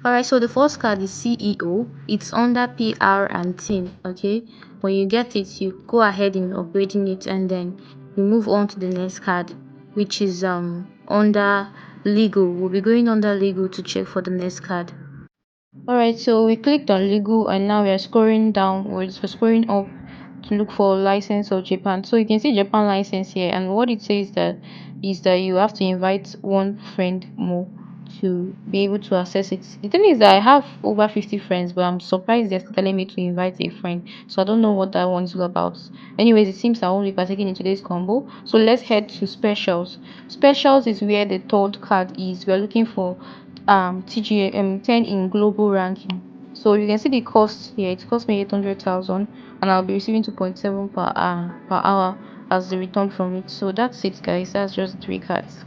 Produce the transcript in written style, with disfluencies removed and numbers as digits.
Alright, so the first card is CEO. It's under PR and team. Okay, when you get it, you go ahead in upgrading it, and then you move on to the next card, which is under legal. We'll be going under legal to check for the next card. Alright, so we clicked on legal and now we are scrolling downwards. We're scrolling up to look for license of Japan. So you can see Japan license here, and what it says that is that you have to invite one friend more to be able to access it. The thing is that I have over 50 friends, but I'm surprised they're still telling me to invite a friend. So I don't know what that one's all about. Anyways, it seems I won't be partaking in today's combo. So let's head to specials. Specials is where the third card is. We're looking for TGM 10 in global ranking. So you can see the cost here. It cost me 800,000, and I'll be receiving 2.7 per hour as the return from it. So that's it, guys. That's just 3 cards.